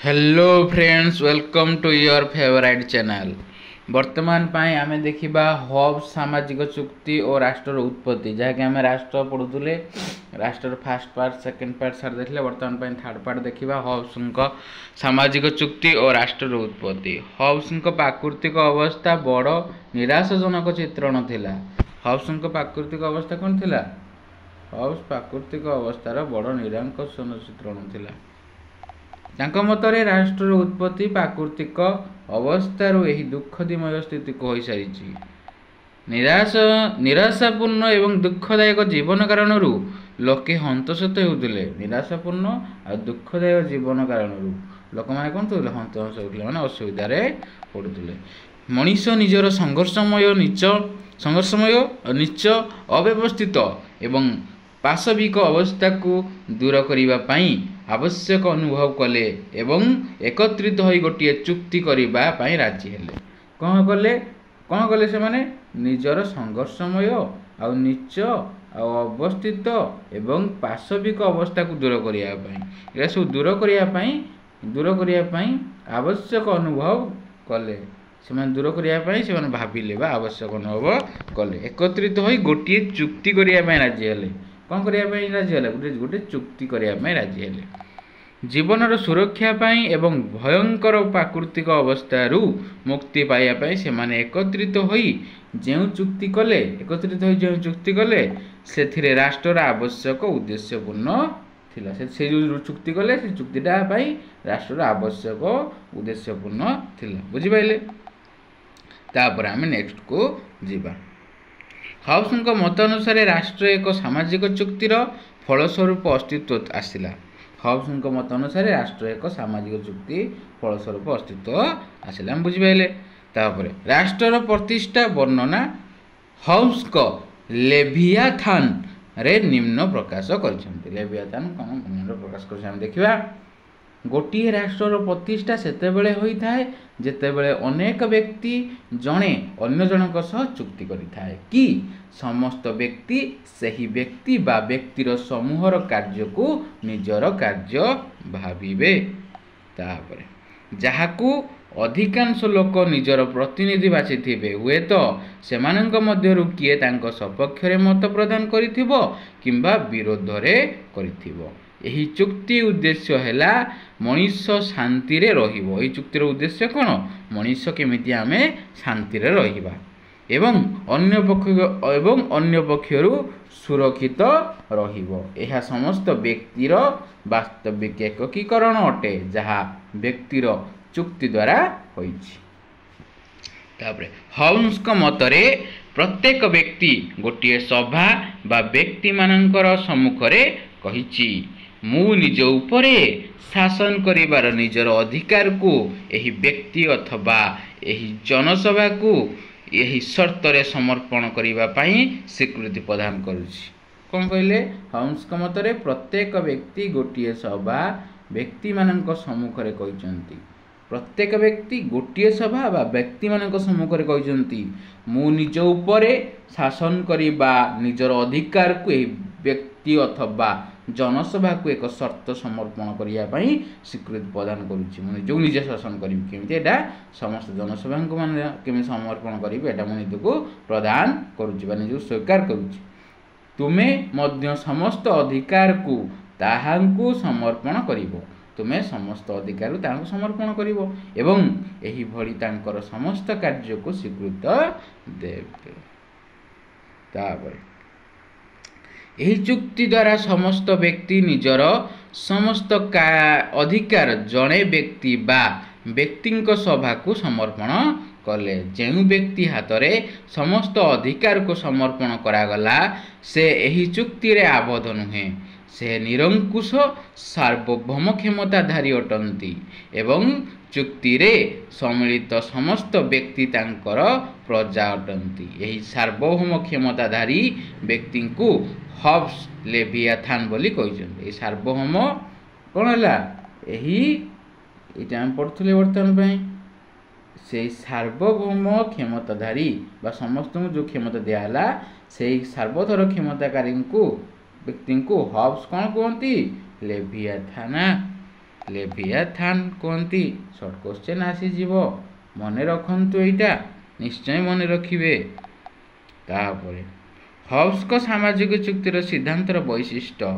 Hello friends, welcome to your favourite channel. वर्तमान पाई आमे देखिबा हॉब्स सामाजिक चुक्ति और राष्ट्र उत्पत्ति, जहाँकि आमे राष्ट्र पढ़ुले। राष्ट्र फास्ट पार्ट सेकंड पार्ट सार देखले, वर्तमान पाई थर्ड पार्ट देखिबा हॉब्स को सामाजिक चुक्ति और राष्ट्र उत्पत्ति। हॉब्स को प्राकृतिक अवस्था बड़ निराशजनक चित्रण थिला। हॉब्स को प्राकृतिक अवस्था कौन थिला? हॉब्स प्राकृतिक अवस्थार बड़ निराशजनक चित्रण थिला। तांको मतरे राष्ट्र उत्पत्ति प्राकृतिक अवस्थार यही दुखदमय स्थिति को हो सारी। निराशापूर्ण एवं दुखदायक जीवन कारण लोके हंतसत होते। निराशापूर्ण और दुखदायक जीवन कारण लोक मैंने कौन थे? हंतसत होते, मैंने असुविधार पड़ुले। मनीष निजर संघर्षमय नीच अव्यवस्थित एवं पाशविक अवस्था को दूर करने आवश्यक अनुभव कले एवं एकत्रित हो गोटे चुक्ति करने राजी हेले। कौन कले से माने निजर संघर्षमय आ नीच अवस्थित एवं पाशविक अवस्था को दूर करने सब दूर करने आवश्यक अनुभव कले। से दूर करने से भाविले आवश्यक अनुभव कले, एकत्रित हो गोटे चुक्ति करने राजी हेले। कौन करने राजी हेले? गोटे चुक्ति करने राजी हेले। जीवनर सुरक्षा पाई एवं भयंकर प्राकृतिक अवस्थारू मुक्ति पाइबापी से माने एकत्रित होई जो चुक्ति कले से राष्ट्र आवश्यक उद्देश्यपूर्ण थिला। से जो चुक्ति कले से चुक्तिटा पाई राष्ट्र आवश्यक उद्देश्यपूर्ण थिला। बुझी पाइले? तापर आमे नेक्स्ट को जीवा। हॉब्स मत अनुसार राष्ट्र एक सामाजिक चुक्तिर फलस्वरूप अस्तित्व आसिला। हॉब्स मत अनुसार राष्ट्र एक सामाजिक चुक्ति फलस्वरूप अस्तित्व आसिला। हम बुझिपाइले? तापर राष्ट्र प्रतिष्ठा वर्णना हॉब्स को लेवियाथान रे निम्न प्रकाश कर। लेवियाथान कौन निम्न प्रकाश कर देखा। गोटे राष्ट्र प्रतिष्ठा सेतेबेले होइथाए जेतेबेले अनेक व्यक्ति जणे अन्य जनक सह चुक्ति करिथाए कि समस्त व्यक्ति सही व्यक्ति बा व्यक्तिर समूहर कार्य को निजर कार्य भाविबे। तापर जहाकू अधिकांश लोक निजर प्रतिनिधि बाछिथिबे, हुए तो सेमानंक मध्यरु किए तांको सपक्ष रे मत प्रदान करिथिबो किंबा विरोध रे करिथिबो। यही चुक्ति उद्देश्य हैला मनुष्य शांति रे रहिबो। यही चुक्तिर उद्देश्य कौन? मनुष्य केमिति आमे शांति रे रहिबा एवं अन्य पक्षरु सुरक्षित रहिबो। यह समस्त व्यक्तिर वास्तविक एकीकरण अटे जहा व्यक्तिर चुक्ति द्वारा होइछि। तापरे हॉब्स का मतरे प्रत्येक व्यक्ति गोटे सभा बा व्यक्ति मानकर सम्मुखरे कहिछि मु निज उपरे शासन करिबार निजर अधिकार को यही व्यक्ति अथवा यही जनसभा को यही शर्त रे समर्पण करिबा पई स्वीकृति प्रदान करुछि। कौन कहले? हॉब्स मतरे प्रत्येक व्यक्ति गोटे सभा व्यक्ति मानक सम्मुख रे कहिसंती। प्रत्येक व्यक्ति गोटे सभा बा व्यक्ति मानक सम्मुख रे कहिसंती मु निज उपरे शासन करिबा निजर अधिकार को यही व्यक्ति अथवा जनसभा को एक शर्त समर्पण करने स्वीकृति प्रदान करुच्ची। मुझे जो निजे शासन करी केमी समस्त जनसभा को मैंने केमी समर्पण करी मुझे को प्रदान करुच्ची निज स्वीकार करुच्ची। तुमे मध्य समस्त अधिकार को ताहांकु समर्पण करिवो। तुमे समस्त अधिकार ताहांकु समर्पण करिवो एवं एही भली तांकर समस्त कार्य को स्वीकृत देबे। तापर यही चुक्ति द्वारा समस्त व्यक्ति निजर समस्त अधिकार जड़े व्यक्ति बा व्यक्तिंक सभा को समर्पण कले। जो व्यक्ति हाथ में समस्त अधिकार को समर्पण करागला से यही चुक्ति रे आबद्ध नुहे। से निरंकुश सार्वभौम क्षमताधारी अटंती एवं चुक्ति रे सम्मिलित समस्त व्यक्ति तांकर प्रजा अटंती। यही सार्वभौम क्षमताधारी व्यक्ति को हॉब्स लेवियाथान बोली कहिसंती। सार्वभौम कौन है? यही आम पढ़ुले बर्तमान पाई से सार्वभौम क्षमताधारी बा समस्त जो क्षमता दियाला से सार्वधर क्षमताकारी को व्यक्ति को हॉब्स कौन कहती? लेवियाथान। ଲେଭିଆଥାନ୍ କୁହନ୍ତି। ସର୍ଟ କ୍ୱେଶ୍ଚନ୍ ଆସିଯିବ, ମନେ ରଖନ୍ତୁ, ଏଇଟା ନିଶ୍ଚୟ ମନେ ରଖିବେ। ତାପରେ ହବ୍ସଙ୍କ ସାମାଜିକ ଚୁକ୍ତିର ସିଦ୍ଧାନ୍ତର ବୈଶିଷ୍ଟ୍ୟ।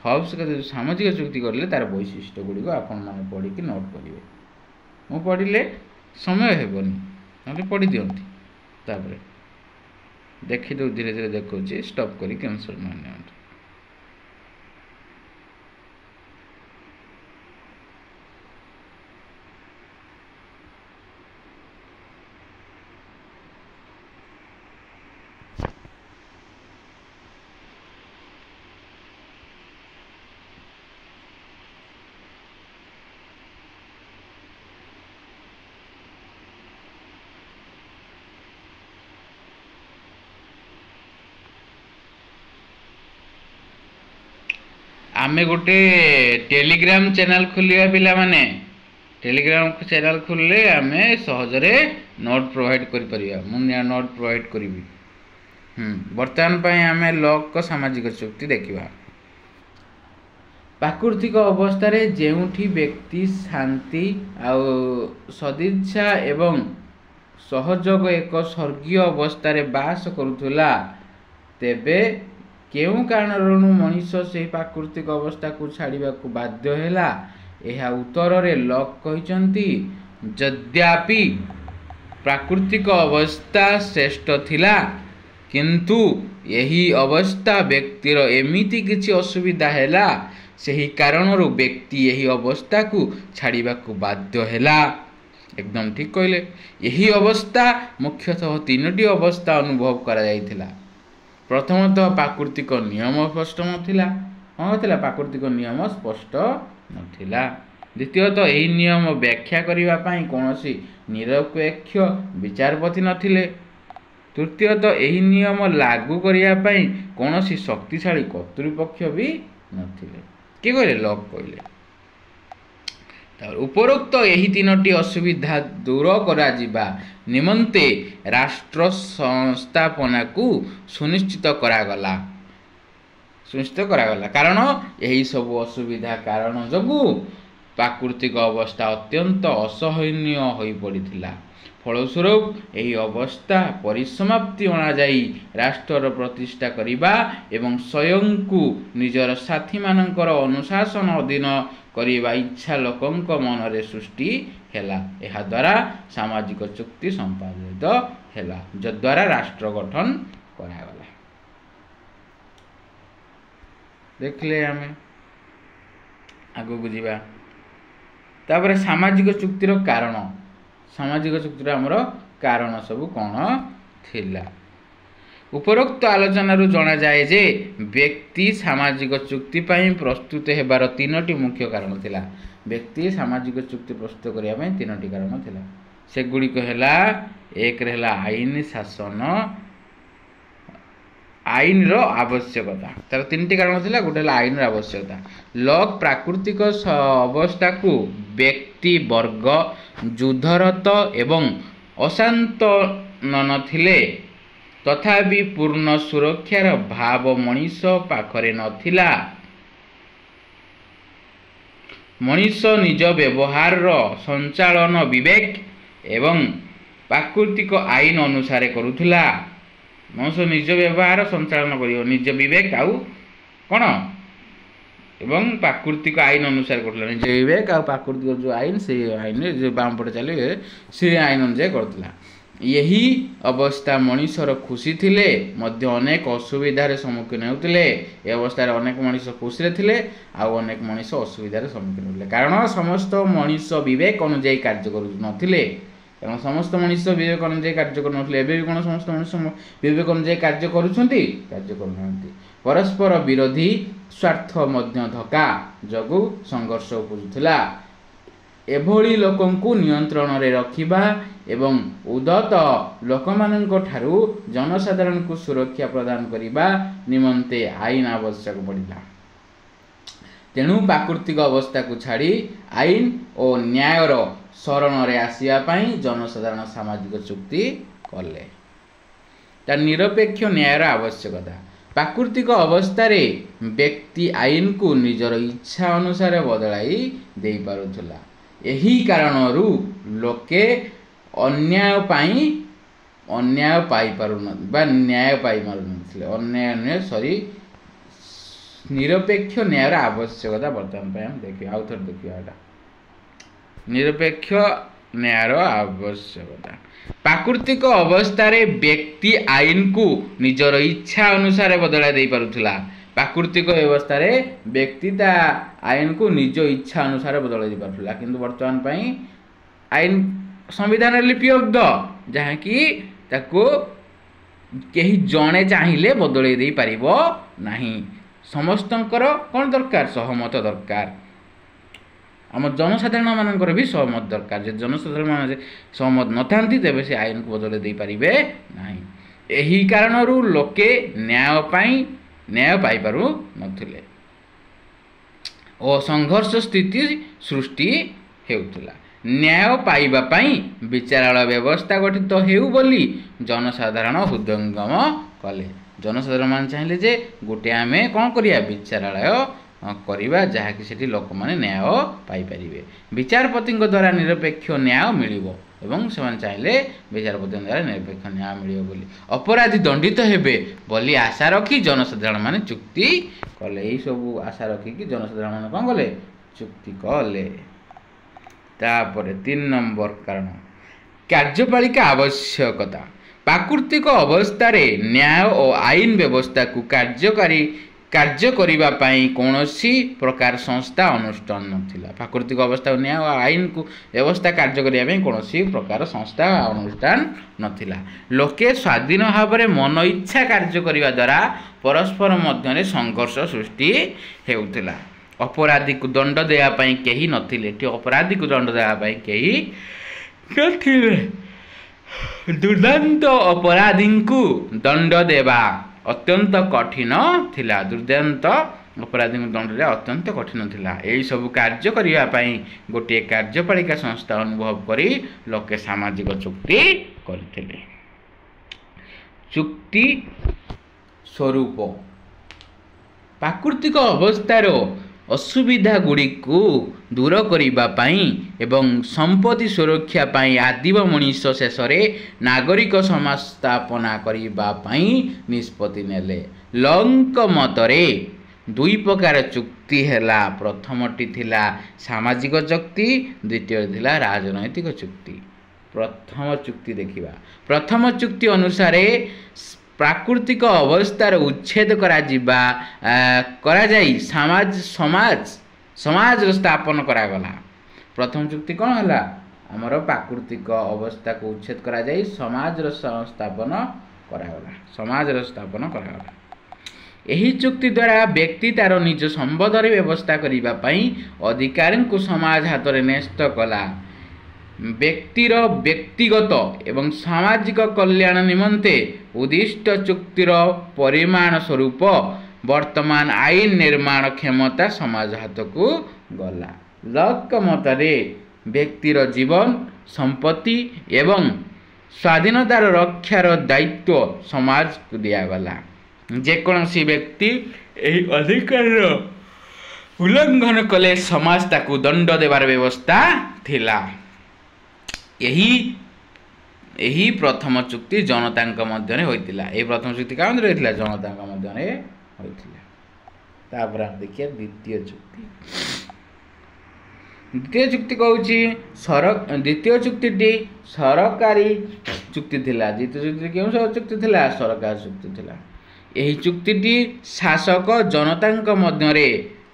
ହବ୍ସ ସାମାଜିକ ଚୁକ୍ତି କରିଲେ ତାର ବୈଶିଷ୍ଟ୍ୟ ଗୁଡ଼ିକ ଆପଣମାନେ ପଢ଼ିକି ନୋଟ୍ କରିବେ। ମୁଁ ପଢ଼ିଲେ ସମୟ ହେବନି, ନହେଲେ ପଢ଼ି ଦିଅନ୍ତି। ତାପରେ ଦେଖିଦେଉ, ଧୀରେ ଧୀରେ ଦେଖାଉଛି, ଷ୍ଟପ୍ କରିକି ଆନ୍ସର ନିଅନ୍ତୁ। आमे गोटे टेलीग्राम चैनल खोलिया पिलामाने। टेलीग्राम चैनल खोलले आमे सहजरे नोट प्रोवाइड करि परिया। मुनिया नोट प्रोवाइड करिवि। वर्तमान पय आमे लॉक को सामाजिक चुक्ति देखिबा। प्राकृतिक अवस्था रे जेउठी व्यक्ति शांति आ सदिच्छा एवं सहयोग एक स्वर्गीय अवस्था रे बास करुथुला, तेबे केउ कारणरु मनुष्य से प्राकृतिक अवस्था को छाड़िबा को बाध्य हैला। एहा उत्तर रे लॉक कहिचंती, यद्यपि प्राकृतिक अवस्था श्रेष्ठ थिला, किंतु यही अवस्था व्यक्तिर एमिति किछि असुविधा हैला, सेही कारणरु व्यक्ति यही अवस्था को छाड़िबा को बाध्य हैला। एकदम ठीक कहले। यही अवस्था मुख्यतः तीनोटी अवस्था अनुभव करा जाइथिला। प्रथमतः प्राकृतिक नियम स्पष्ट नथिला। प्राकृतिक नियम स्पष्ट नथिला। द्वितीयतः यही नियम व्याख्या करिबा पई कोनोसी निरपेक्ष विचारपति नथिले। तृतीयतः यही नियम लागू करिया पई कोनोसी शक्तिशाली कर्तृपक्ष भी नथिले। के कहले? लॉक कहले। उपरोक्त यही तीनोटी असुविधा दूर करा जिबा निमंते राष्ट्र संस्थापना को सुनिश्चित करागला। कारण यही सब असुविधा कारण जगु प्राकृतिक अवस्था अत्यंत असहनीय होई पड़िथिला। फलस्वरूप यही अवस्था परिसमाप्ति अणा जाई राष्ट्र प्रतिष्ठा करिबा एवं स्वयं को निजर साथी मानकर अनुशासन अधीन करिबा इच्छा लोकंक मन रे सृष्टि हैला। एहा द्वारा सामाजिक चुक्ति संपादित हैला, जद्वारा राष्ट्र गठन करागला। देखले आमे आगो बुझिबा। तापर सामाजिक चुक्तिर कारण। सामाजिक चुक्तिर हमर कारण सब कोन थिला? उपरोक्त आलोचना रु जना जाए जे व्यक्ति सामाजिक चुक्ति पई प्रस्तुत हेबार तीनोटी मुख्य कारण थिला। व्यक्ति सामाजिक चुक्ति प्रस्तुत करिया पई तीनोटी कारण थिला। से गुडी को हैला, एक रहला आईन शासन, आईन रो आवश्यकता। तार तीनटी कारण थिला। गोटे हैला आईन रो आवश्यकता। लॉक प्राकृतिक अवस्था को व्यक्ति वर्ग युद्धरत एवं अशांत नथिले तथापि पूर्ण सुरक्षार भाव मनीष पाखरे नथिला। मनीष निज व्यवहार संचालन विवेक एवं प्राकृतिक आईन अनुसार करुथुला। मनुष्य निज व्यवहार संचालन करियो, निज विवेक आउ कोन एवं प्राकृतिक आईन अनुसार करथुला। निज विवेक आउ प्राकृतिक जो आईन से आईन जो बाम पटे चले से आईन अनुसार करथुला। यही अवस्था मनुष्यर खुशी थिले मध्य अनेक असुविधार सम्मुखीन होउथिले। ए अवस्था रे अनेक मनुष्य खुशी रे थिले आउ अनेक मनुष्य असुविधार सम्मुखीन होउथिले। कारण समस्त मनुष्य विवेक अनुसार कार्य करू नथिले। कारण समस्त मनुष्य विवेक अनुसार कार्य करू नथिले। एबे भी कोन समस्त मनुष्य विवेक अनुसार कार्य करूछंती? कार्य करू नथि। परस्पर विरोधी स्वार्थ मध्य धक्का जगु संघर्ष उपजुथिला। एभली लोकंकु नियंत्रण रे रखिबा एवं उदत लोकमानंक ठारू जनसाधारण को सुरक्षा प्रदान करिबा निमंते आईन आवश्यक पड़िला। तेणु प्राकृतिक अवस्था को छाड़ी आईन और न्यायर शरण रे आसिया पई जनसाधारण सामाजिक चुक्ति कले। ता निरपेक्ष न्यायर आवश्यकता। प्राकृतिक अवस्था व्यक्ति आईन को निजर इच्छा अनुसार बदलाई दे पारुथला। एही कारणरू लोके अन्याय पाई पारु बा न्याय पाई मारु नथिले। अन्याय सॉरी निरपेक्ष न्यायर आवश्यकता वर्तमान पे हम देखिए आउ थोड़ा देखिए एटा निरपेक्ष न्यायर आवश्यकता। प्राकृतिक अवस्था व्यक्ति आईन को निजर इच्छा अनुसार बदला दे पारुथला। प्राकृतिक अवस्था व्यक्ति ता आईन को निज इच्छा अनुसार बदला दे पारुथला किंतु वर्तमान पई आईन संविधान लिपिबद्ध जहाँ कि ताको केही जणे चाहिए बदले दे पारिबो नाही। समस्तंकर कौन दरकार सहमत दरकार। आम जनसाधारण मानकर भी सहमत दरकार। जे जनसाधारण मान सहमत न थांती तेबे से आईन को बदले दे पारिबे नाही। एही कारणरू लोके न्याय पाई पारु नथिले ओ संघर्ष स्थिति सृष्टि हेउतला। न्याय पाइबा पई विचारालय व्यवस्था गठित हेउ बोली जनसाधारण हृदयंगम कले। जनसाधारण मान चाहिए जे गोटे आमे कौन करिया विचारालय करिबा जहाँ कि सेठी लोक माने न्याय पाई परिबे। विचारपति द्वारा निरपेक्ष न्याय मिलिबो एवं से चाहिए विचारपति द्वारा निरपेक्ष न्याय मिलिबो बोली अपराधी दंडित हेबे बोली आशा रखी जनसाधारण माने चुक्ति कले। यही सब आशा रखी कि जनसाधारण माने कौन कले चुक्ति कले। तापर 3 नंबर कारण कार्यपालिका आवश्यकता। प्राकृतिक अवस्था न्याय और आईन व्यवस्था को कार्य करिबा पई कोनोसी प्रकार संस्था अनुष्ठान नथिला। प्राकृतिक अवस्था न्याय और आईन को व्यवस्था कार्य करिबा पई कोनोसी प्रकार संस्था अनुष्ठान नथिला। लोके स्वाधीन भाव मन इच्छा कार्य करिबा द्वारा परस्पर मध्य संघर्ष सृष्टि हेउथिला। अपराधी को दंड देया पई केही नथिले। अपराधी को दंड देया पई केही नथिले। दुर्दांत अपराधी को दंड देवा अत्यंत कठिन थिला। दुर्दांत अपराधी को दंड देवा अत्यंत कठिन थिला। एही सब कार्य करिया पई गोटे कार्यपालिका संस्था अनुभव करी लोके सामाजिक चुक्ति करथिले। चुक्ति स्वरूप प्राकृतिक अवस्थार असुविधा गुड़ी को दूर करिबा पई एवं संपत्ति सुरक्षा पई आदिम मनीष शेष नागरिक समाज स्थापना करिबा पई निष्पत्ति नेले। लंक मतरे 2 प्रकार चुक्ति हेला। प्रथमटी थिला सामाजिक चुक्ति द्वितीय थिला राजनैतिक चुक्ति। प्रथम चुक्ति देखिबा। प्रथम चुक्ति अनुसार प्राकृतिक अवस्थार उच्छेद करा जाई समाज स्थापन करागला। प्रथम चुक्ति कौन है आमर प्राकृतिक अवस्था को उच्छेद करा जाई समाज स्थापन करागला। एही चुक्ति द्वारा व्यक्ति तार निज संबंधर व्यवस्था करिबा पई अधिकार को समाज हाथ में न्यस्त कला। व्यक्तिर व्यक्तिगत एवं सामाजिक कल्याण निमंते उद्दिष्ट चुक्तिर परिमाण स्वरूप वर्तमान आईन निर्माण क्षमता समाज हाथ को गला। लक मतरे व्यक्तिर जीवन संपत्ति एवं स्वाधीनतार रक्षार दायित्व समाज को दियागला। जेकोसी व्यक्ति एही अधिकार उल्लंघन कले समाज ताकू दंड देवार व्यवस्था थिला। यही प्रथम चुक्ति जनता मध्य होइतिला। एही प्रथम चुक्ति का मध्य होइतिला जनता मध्य होइतिला। तापर देखिए द्वितीय चुक्ति। द्वितीय चुक्ति कहूची द्वितीय चुक्ति सरकारी चुक्ति थिला। द्वितीय चुक्ति केउ चुक्ति थिला सरकारी चुक्ति थिला। यही चुक्ति शासक जनता मध्य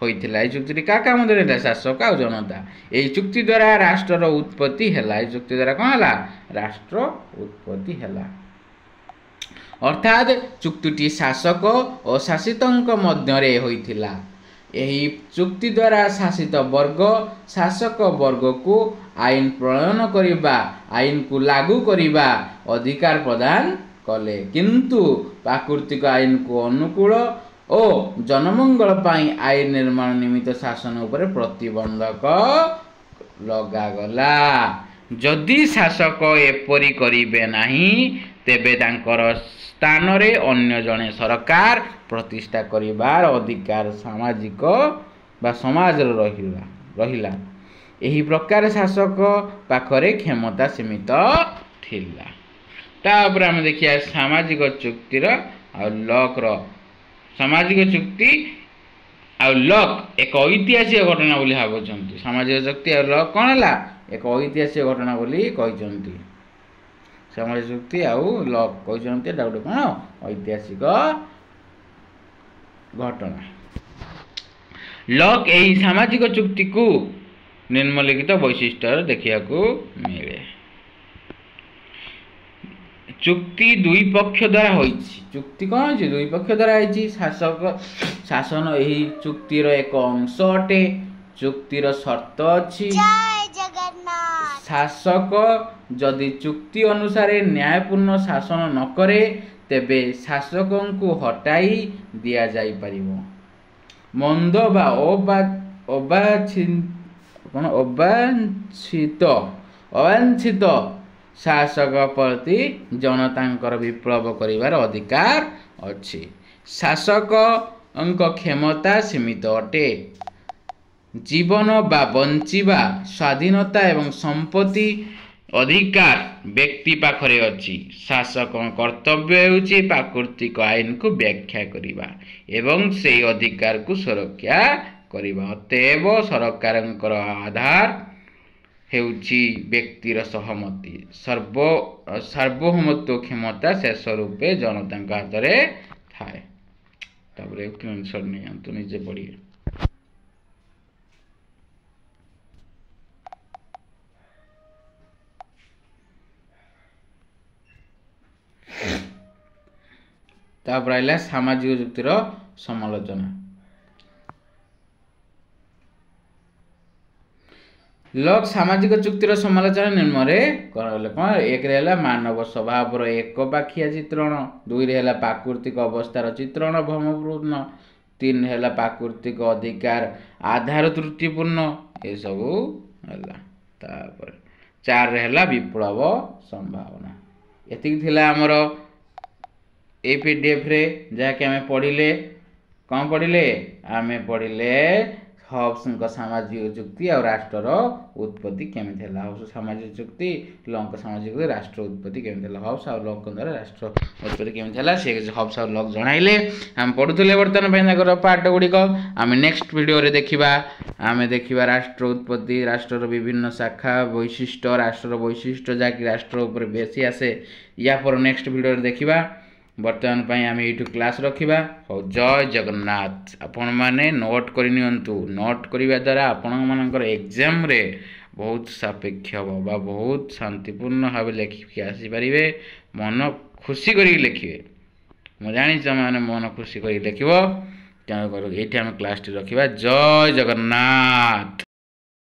होइतिला। ए चुक्ति का मध्य शासक और जनता। यही चुक्ति द्वारा राष्ट्र उत्पत्ति हैला। ए चुक्ति द्वारा कौन है राष्ट्र उत्पत्ति हैला। अर्थात चुक्ति शासक और शासित मध्य होइतिला। यही चुक्ति द्वारा शासित वर्ग शासक वर्ग को आईन प्रणयन करिबा आईन को लागू करिबा अधिकार प्रदान कले। किंतु प्राकृतिक आईन को अनुकूल ओ जनमंगल पाई आईन निर्माण निमित्त शासन उपर प्रतिबंधक लगागला। जदि शासक एपरी करिबे नाही तेबे तांकर स्थान रे अन्य जने सरकार प्रतिष्ठा करिबार अधिकार सामाजिक बा समाज रहिला एही प्रकार शासक पाखरे क्षमता सीमित थिला। तापर हम देखिया सामाजिक चुक्तिर आ लॉक रो सामाजिक चुक्ति आ लॉक एक ऐतिहासिक घटना बोली भाबुचंती। सामाजिक चुक्ति आ लॉक कोन हला एक ऐतिहासिक घटना बोली कहिचंती। सामाजिक चुक्ति आ लॉक कहिचंती एटा गोटे कोन ऐतिहासिक घटना। लॉक एही सामाजिक चुक्ति को निम्नलिखित वैशिष्ट्य देखिया को मिले। चुक्ति दुई पक्ष द्वारा होइछि। चुक्ति कोन होइछि दुई पक्ष द्वारा होइछि। शासक शासन एही चुक्तिर एक अंश अटे। चुक्तिर शर्त अछि जय जगन्नाथ। शासक जदि चुक्ति अनुसार न्यायपूर्ण शासन न करे तेबे शासकन को हटाई दिया जाई परिबो। मंद बा अवांछित शासक प्रति जनतांकर विप्लव करिवार अधिकार अछि। शासक अंक क्षमता सीमित अटे। जीवन बा बंचिबा स्वाधीनता एवं संपत्ति अधिकार व्यक्ति पाखरे अछि। शासक कर्तव्य हेउछि प्राकृतिक आईन को व्याख्या करिबा एवं से अधिकार को सुरक्षा करिबा। अतएव सरकारंकर आधार हेउछि व्यक्तिर सहमति। सार्वभौमत्व क्षमता शेष रूपे जनतांक हाथ रे थाए। तापर स्क्रीनशॉट नै आंतु निजे पढिए। तापर आइला सामाजिक चुक्तिर समालोचना। लॉक सामाजिक चुक्तिर समालोचना निम्न रे करले कोन एक रे हला मानव स्वभाव रो एक पाखिया चित्रण। दुई रे हला प्राकृतिक अवस्थार चित्रण भ्रमपूर्ण। तीन हला प्राकृतिक अधिकार आधार त्रुटिपूर्ण ए सबु हला। तापर चार रे हला विप्लव संभावना। एतिक थिला हमर ए पीडीएफ रे जा के हमें पढिले कोन पढिले आमे पढिले हॉब्स का सामाजिक चुक्ति और राष्ट्र उत्पत्ति केमिति हला। हॉब्स सामाजिक चुक्ति लॉक सामाजिक चुक्ति राष्ट्र उत्पत्ति केमिति हला। हॉब्स और लॉक द्वारा राष्ट्र उत्पत्ति केमिति हला से हॉब्स और लॉक जणाइले हम पढुतले। वर्तमान पय नाकर पाठ गुडी को आमे नेक्स्ट वीडियो रे देखिबा। आमे देखिबा राष्ट्र उत्पत्ति राष्ट्र विभिन्न शाखा वैशिष्ट्य राष्ट्र वैशिष्ट्य जाकि राष्ट्र ऊपर बेसी आसे या पर नेक्स्ट वीडियो रे देखिबा। वर्तमान पय आमे यूट्यूब क्लास रखिबा। हो जय जगन्नाथ। आपण माने नोट करि नियंतु। नोट करिबा द्वारा आपण मानकर एग्जाम रे बहुत सापेक्ष हो बा बहुत शांतिपूर्ण भाव लिखि आसी परिबे। मन खुशी करी लिखिबे। म जानि छ माने मन खुशी करी लिखिबो। क्या करू एठी हम क्लास टी रखिबा। जय जगन्नाथ।